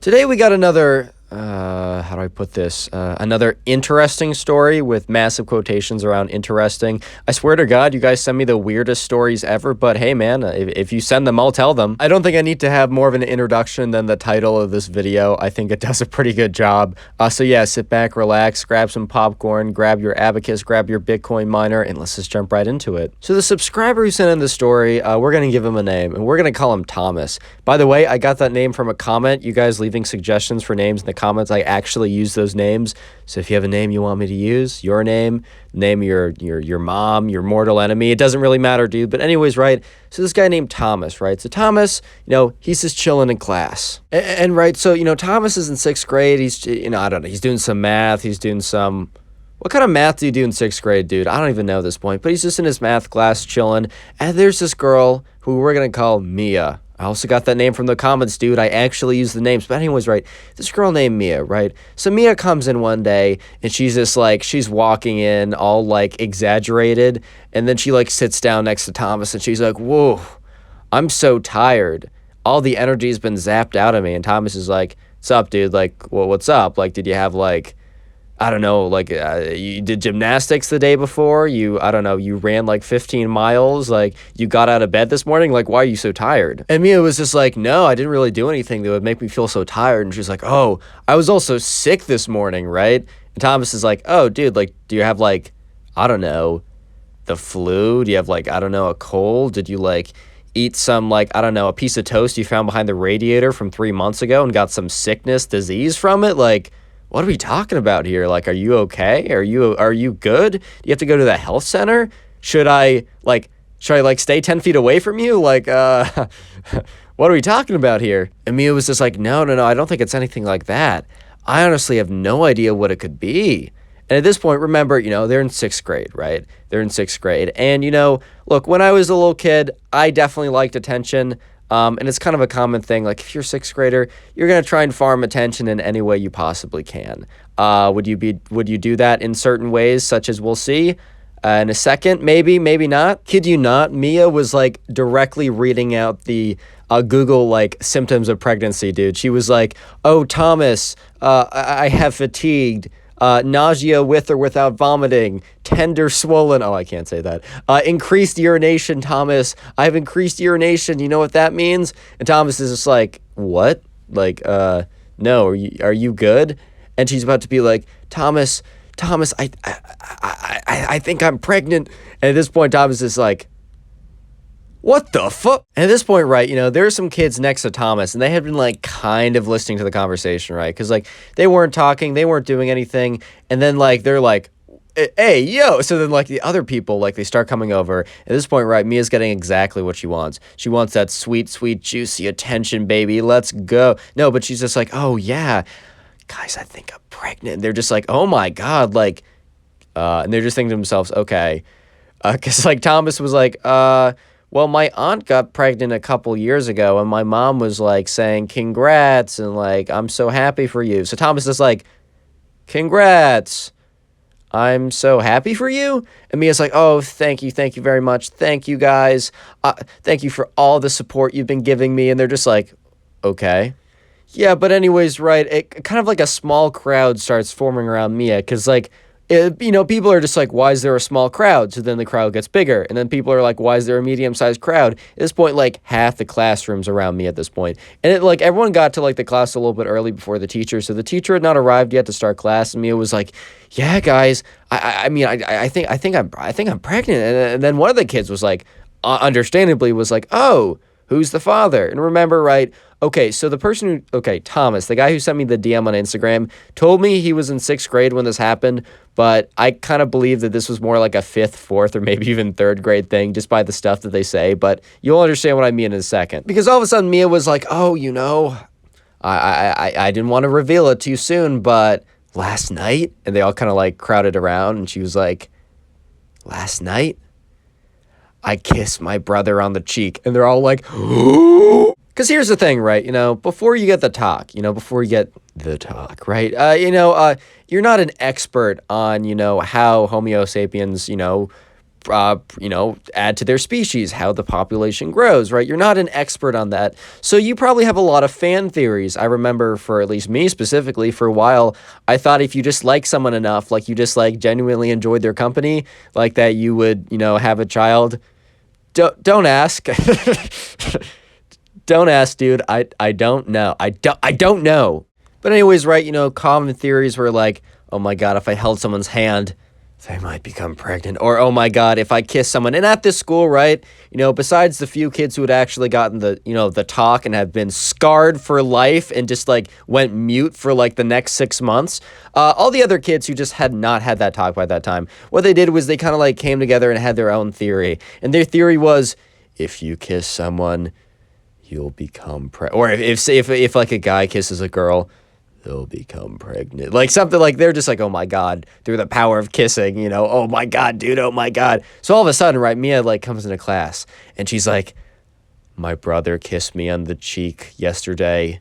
Today we got another, how do I put this? Another interesting story with massive quotations around interesting. I swear to God, you guys send me the weirdest stories ever, but hey man, if you send them, I'll tell them. I don't think I need to have more of an introduction than the title of this video. I think it does a pretty good job. So yeah, sit back, relax, grab some popcorn, grab your abacus, grab your Bitcoin miner, and let's just jump right into it. So the subscriber who sent in the story, we're going to give him a name, and we're going to call him Thomas. By the way, I got that name from a comment. You guys leaving suggestions for names in the comments, I actually use those names. So if you have a name you want me to use, your name of your mom, your mortal enemy, it doesn't really matter, dude. But anyways, right, so this guy named Thomas, right? So Thomas, he's just chilling in class. And right, so, Thomas is in 6th grade. He's, I don't know, he's doing some math. He's doing some... What kind of math do you do in 6th grade, dude? I don't even know at this point. But he's just in his math class chilling. And there's this girl who we're going to call Mia. I also got that name from the comments, dude. I actually use the names. But anyways, right, this girl named Mia, right? So Mia comes in one day, and she's just like, she's walking in all like exaggerated. And then she like sits down next to Thomas, and she's like, whoa, I'm so tired. All the energy's been zapped out of me. And Thomas is like, what's up, dude? Like, well, what's up? Like, did you have like... I don't know, like, you did gymnastics the day before, you ran like 15 miles, like, you got out of bed this morning, like, why are you so tired? And Mia was just like, no, I didn't really do anything that would make me feel so tired. And she's like, oh, I was also sick this morning, right? And Thomas is like, oh, dude, like, do you have, like, I don't know, the flu? Do you have, like, I don't know, a cold? Did you, like, eat some, like, I don't know, a piece of toast you found behind the radiator from 3 months ago and got some sickness, disease from it? Like, what are we talking about here? Like, are you okay? Are you good? Do you have to go to the health center? Should I stay 10 feet away from you? Like, what are we talking about here? And Mia was just like, no, I don't think it's anything like that. I honestly have no idea what it could be. And at this point, remember, they're in 6th grade, right? They're in 6th grade. And, look, when I was a little kid, I definitely liked attention. And it's kind of a common thing. Like, if you're a 6th grader, you're going to try and farm attention in any way you possibly can. Would you do that in certain ways, such as we'll see in a second? Maybe not. Kid you not, Mia was like directly reading out the Google like symptoms of pregnancy, dude. She was like, oh, Thomas, I have fatigued. Nausea with or without vomiting, tender swollen, oh, I can't say that, increased urination, Thomas, I have increased urination, you know what that means? And Thomas is just like, what? Like, no, are you good? And she's about to be like, Thomas, I think I'm pregnant. And at this point, Thomas is like, what the fuck? And at this point, right, there are some kids next to Thomas, and they had been, like, kind of listening to the conversation, right? Because, like, they weren't talking, they weren't doing anything, and then, like, they're like, hey, yo! So then, like, the other people, like, they start coming over. At this point, right, Mia's getting exactly what she wants. She wants that sweet, sweet, juicy attention, baby. Let's go. No, but she's just like, oh, yeah, guys, I think I'm pregnant. And they're just like, oh, my God, like, and they're just thinking to themselves, okay. Because, like, Thomas was like, well, my aunt got pregnant a couple years ago, and my mom was, like, saying, congrats, and, like, I'm so happy for you. So Thomas is like, congrats, I'm so happy for you? And Mia's like, oh, thank you very much. Thank you, guys. Thank you for all the support you've been giving me. And they're just like, okay. Yeah, but anyways, right, it kind of like a small crowd starts forming around Mia, because, like, people are just like, why is there a small crowd? So then the crowd gets bigger. And then people are like, why is there a medium-sized crowd? At this point, like, half the classroom's around me at this point. And everyone got to, like, the class a little bit early before the teacher. So the teacher had not arrived yet to start class. And Mia was like, yeah, guys, I think I'm pregnant. And then one of the kids was like, understandably was like, oh, who's the father? And remember, right, okay, so Thomas, the guy who sent me the DM on Instagram, told me he was in 6th grade when this happened, but I kind of believe that this was more like a 5th, 4th, or maybe even 3rd grade thing, just by the stuff that they say, but you'll understand what I mean in a second. Because all of a sudden, Mia was like, oh, I didn't want to reveal it too soon, but last night, and they all kind of, like, crowded around, and she was like, last night? I kissed my brother on the cheek, and they're all like, because here's the thing, right, before you get the talk, right, you're not an expert on, how Homo sapiens, add to their species, how the population grows, right? You're not an expert on that. So you probably have a lot of fan theories. I remember, for at least me specifically, for a while, I thought if you just like someone enough, like you just like genuinely enjoyed their company, like that you would, have a child. Don't ask. Don't ask, dude. I don't know. I don't know. But anyways, right, common theories were like, oh my God, if I held someone's hand, they might become pregnant. Or, oh my God, if I kiss someone. And at this school, right, besides the few kids who had actually gotten the talk and have been scarred for life and just like went mute for like the next 6 months, all the other kids who just had not had that talk by that time, what they did was they kind of like came together and had their own theory. And their theory was, if you kiss someone, you'll become pregnant. Or if like a guy kisses a girl, they'll become pregnant. Like something like they're just like, oh my God, through the power of kissing, oh my God, dude, oh my God. So all of a sudden, right, Mia like comes into class and she's like, my brother kissed me on the cheek yesterday.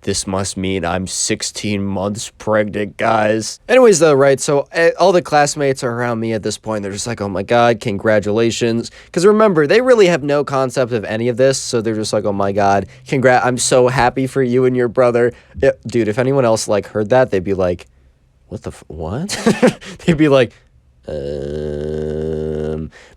This must mean I'm 16 months pregnant, guys. Anyways, though, right, so all the classmates are around me at this point. They're just like, oh my God, congratulations. Because remember, they really have no concept of any of this. So they're just like, oh my God, I'm so happy for you and your brother. Yeah, dude, if anyone else like heard that, they'd be like, what? They'd be like,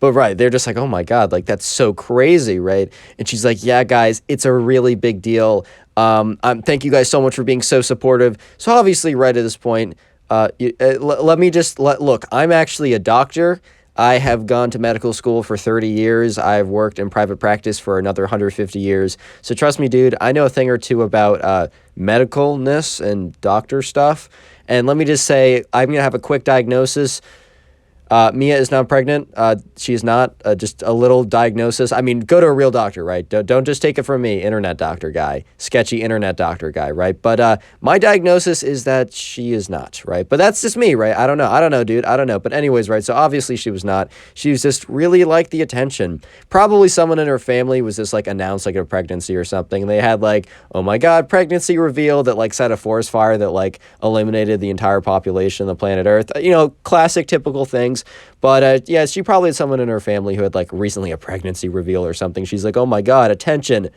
but right, they're just like, oh my God, like that's so crazy, right? And she's like, yeah, guys, it's a really big deal. Thank you guys so much for being so supportive. So obviously, right at this point, look, I'm actually a doctor. I have gone to medical school for 30 years. I've worked in private practice for another 150 years. So trust me, dude, I know a thing or two about medicalness and doctor stuff. And let me just say, I'm going to have a quick diagnosis. Mia is not pregnant. She is not. Just a little diagnosis. I mean, go to a real doctor, right? Don't just take it from me, internet doctor guy, sketchy internet doctor guy, right? But my diagnosis is that she is not, right? But that's just me, right? I don't know, dude. I don't know. But anyways, right? So obviously she was not. She was just really like the attention. Probably someone in her family was just like announced like a pregnancy or something. They had like, oh my God, pregnancy reveal that like set a forest fire that like eliminated the entire population of the planet Earth. Classic, typical things. But yeah, she probably had someone in her family who had like recently a pregnancy reveal or something. She's like, oh my God, attention.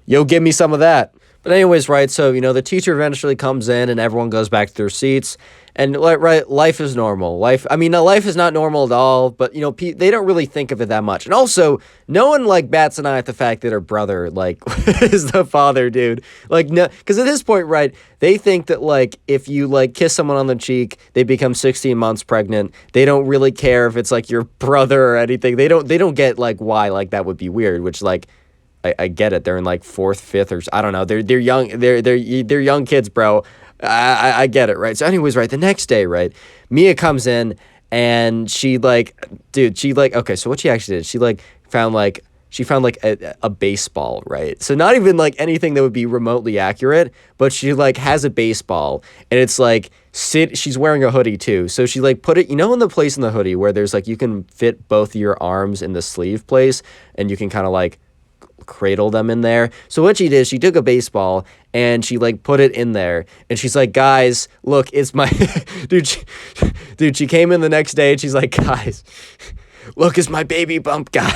Yo, give me some of that. But anyways, right, so, the teacher eventually comes in and everyone goes back to their seats. And, right, life is normal. Life is not normal at all, but, they don't really think of it that much. And also, no one, like, bats an eye at the fact that her brother, like, is the father, dude. Like, no, because at this point, right, they think that, like, if you, like, kiss someone on the cheek, they become 16 months pregnant. They don't really care if it's, like, your brother or anything. They don't get, like, why, like, that would be weird, which, like, I get it. They're in like 4th, 5th, or I don't know. They're young. They're young kids, bro. I get it, right? So anyways, right, the next day, right, Mia comes in and she like, dude, okay, so what she actually did, she found a baseball, right? So not even like anything that would be remotely accurate, but she like has a baseball and it's like she's wearing a hoodie too. So she like put it, in the place in the hoodie where there's like, you can fit both your arms in the sleeve place and you can kind of like cradle them in there. So what she did, she took a baseball and she like put it in there and she's like, guys, look, it's my dude, she came in the next day and she's like, guys, look, it's my baby bump guy.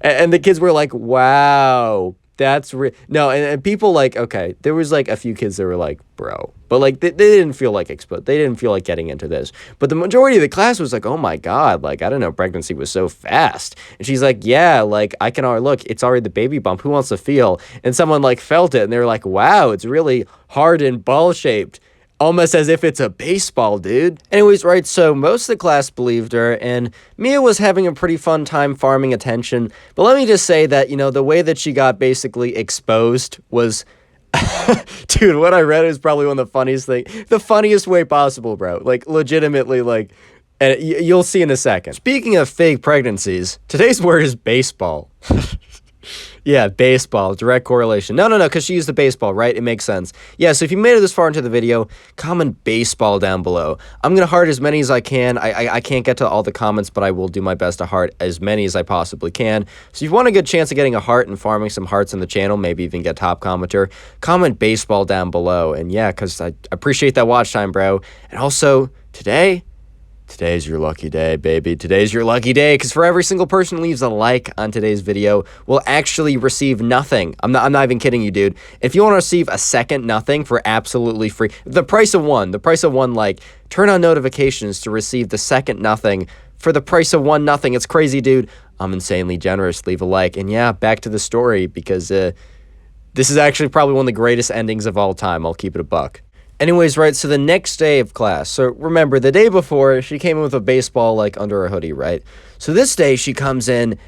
And the kids were like, wow, that's no, and people like, okay, there was like a few kids that were like, bro, but like they didn't feel like exposed. They didn't feel like getting into this. But the majority of the class was like, oh my God, like I don't know, pregnancy was so fast. And she's like, yeah, like I can already look, it's already the baby bump. Who wants to feel? And someone like felt it and they were like, wow, it's really hard and ball shaped. Almost as if it's a baseball, dude. Anyways, right, so most of the class believed her, and Mia was having a pretty fun time farming attention. But let me just say that, the way that she got basically exposed was... Dude, what I read is probably one of the funniest way possible, bro. Like, legitimately, like... And you'll see in a second. Speaking of fake pregnancies, today's word is baseball. Yeah, baseball, direct correlation. No, because she used the baseball, right? It makes sense. Yeah, so if you made it this far into the video, comment baseball down below. I'm going to heart as many as I can. I can't get to all the comments, but I will do my best to heart as many as I possibly can. So if you want a good chance of getting a heart and farming some hearts in the channel, maybe even get top commenter, comment baseball down below. And yeah, because I appreciate that watch time, bro. And also, today... Today's your lucky day, baby. Today's your lucky day, because for every single person who leaves a like on today's video will actually receive nothing. I'm not even kidding you, dude. If you want to receive a second nothing for absolutely free, the price of one like, turn on notifications to receive the second nothing for the price of one nothing. It's crazy, dude. I'm insanely generous. Leave a like. And yeah, back to the story, because this is actually probably one of the greatest endings of all time. I'll keep it a buck. Anyways, right, so the next day of class, so remember, the day before, she came in with a baseball, like, under her hoodie, right? So this day, she comes in,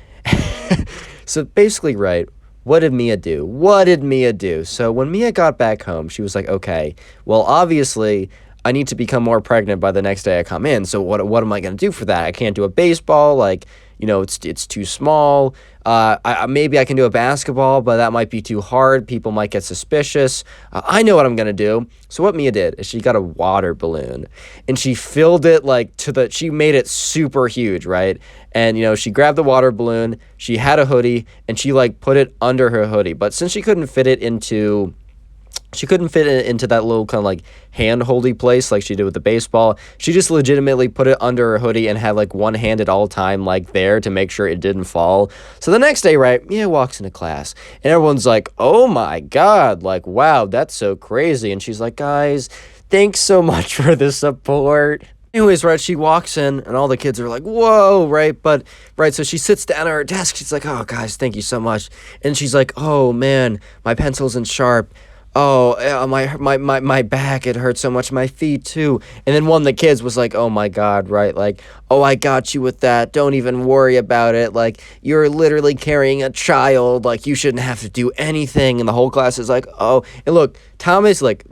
so basically, right, what did Mia do? So when Mia got back home, she was like, okay, well, obviously, I need to become more pregnant by the next day I come in, so what am I going to do for that? I can't do a baseball, like, you know, it's too small. Maybe I can do a basketball, but that might be too hard. People might get suspicious. I know what I'm going to do. So what Mia did is she got a water balloon, and she filled it, like, she made it super huge, right? And, you know, she grabbed the water balloon, she had a hoodie, and she, like, put it under her hoodie. But since she couldn't fit it into that little kind of like hand-holdy place like she did with the baseball, she just legitimately put it under her hoodie and had like one hand at all time, like, there to make sure it didn't fall. So the next day, right, Mia walks into class and everyone's like, oh my God, like, wow, that's so crazy. And she's like, guys, thanks so much for the support. Anyways, right, she walks in and all the kids are like, whoa, right? But, right, so she sits down at her desk. She's like, oh, guys, thank you so much. And she's like, oh, man, my pencil isn't sharp. Oh, my back, it hurts so much. My feet, too. And then one of the kids was like, oh, my God, right? Like, oh, I got you with that. Don't even worry about it. Like, you're literally carrying a child. Like, you shouldn't have to do anything. And the whole class is like, oh. And look, Thomas, look,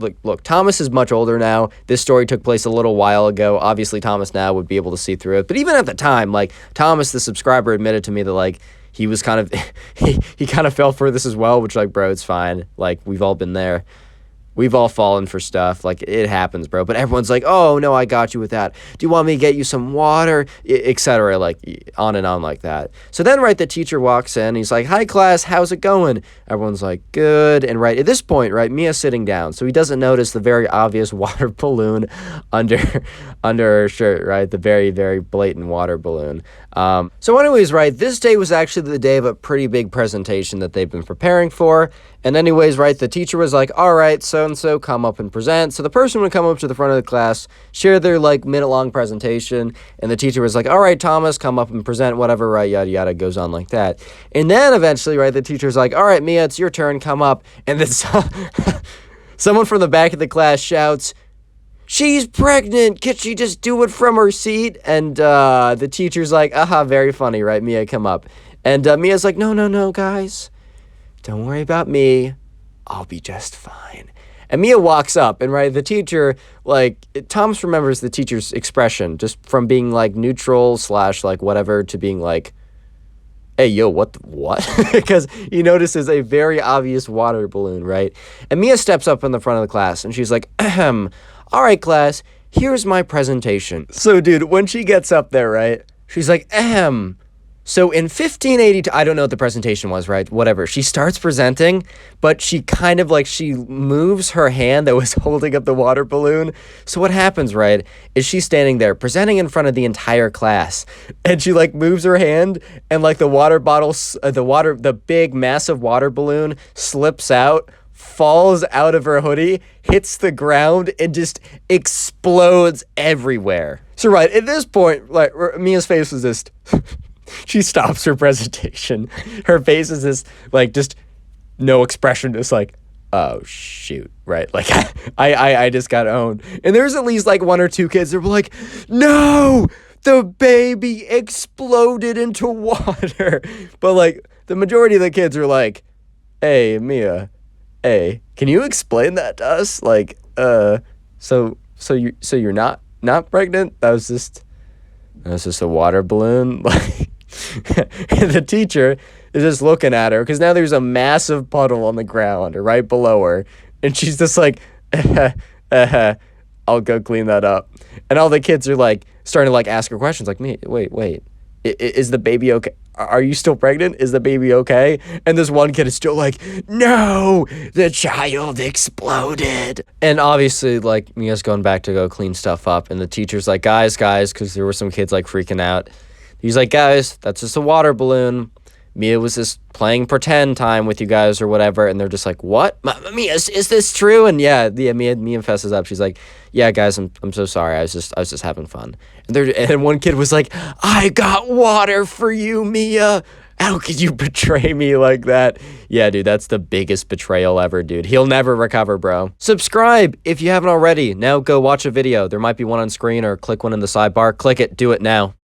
Thomas is much older now. This story took place a little while ago. Obviously, Thomas now would be able to see through it. But even at the time, like, Thomas, the subscriber, admitted to me that, like, he was kind of, he kind of fell for this as well, which, like, bro, it's fine. Like, we've all been there. We've all fallen for stuff. Like, it happens, bro. But everyone's like, oh, no, I got you with that. Do you want me to get you some water? Etc. Like, on and on like that. So then, right, the teacher walks in. He's like, hi, class. How's it going? Everyone's like, good. And, right, at this point, right, Mia's sitting down. So he doesn't notice the very obvious water balloon under her shirt, right? The very, very blatant water balloon. So anyways, right, this day was actually the day of a pretty big presentation that they've been preparing for. And anyways, right, the teacher was like, all right, so-and-so, come up and present. So the person would come up to the front of the class, share their, like, minute-long presentation, and the teacher was like, all right, Thomas, come up and present, whatever, right, yada, yada, goes on like that. And then eventually, right, the teacher's like, all right, Mia, it's your turn, come up. And then someone from the back of the class shouts, she's pregnant. Can she just do it from her seat? And the teacher's like, aha, very funny, right? Mia, come up. And Mia's like, no, guys. Don't worry about me. I'll be just fine. And Mia walks up, and, right, the teacher, like, Thomas remembers the teacher's expression just from being, like, neutral / like, whatever to being like, hey, yo, what? Because he notices a very obvious water balloon, right? And Mia steps up in the front of the class, and she's like, ahem. All right, class, here's my presentation. So, dude, when she gets up there, right, she's like, ahem. So in 1582, I don't know what the presentation was, right? Whatever. She starts presenting, but she kind of, like, she moves her hand that was holding up the water balloon. So what happens, right, is she's standing there presenting in front of the entire class, and she, like, moves her hand, and, like, the water bottle, the big massive water balloon slips out, falls out of her hoodie, hits the ground, and just explodes everywhere. So, right, at this point, like, Mia's face was just, she stops her presentation. Her face is this, like, just no expression, just like, oh, shoot, right? Like, I just got owned. And there's at least, like, one or two kids that were like, no, the baby exploded into water. But, like, the majority of the kids are like, hey, Mia, hey, can you explain that to us? Like, so you're not pregnant? That was just a water balloon? Like, and the teacher is just looking at her, because now there's a massive puddle on the ground right below her, and she's just like, I'll go clean that up. And all the kids are, like, starting to, like, ask her questions, like, me, wait, is the baby okay? are you still pregnant? Is the baby okay? And this one kid is still like, no, the child exploded. And obviously, like, Mia's going back to go clean stuff up. And the teacher's like, guys, because there were some kids, like, freaking out. He's like, guys, that's just a water balloon. Mia was just playing pretend time with you guys or whatever, and they're just like, what? Mia, is this true? And Mia fesses up. She's like, yeah, guys, I'm so sorry. I was just having fun. And one kid was like, I got water for you, Mia. How could you betray me like that? Yeah, dude, that's the biggest betrayal ever, dude. He'll never recover, bro. Subscribe if you haven't already. Now go watch a video. There might be one on screen or click one in the sidebar. Click it. Do it now.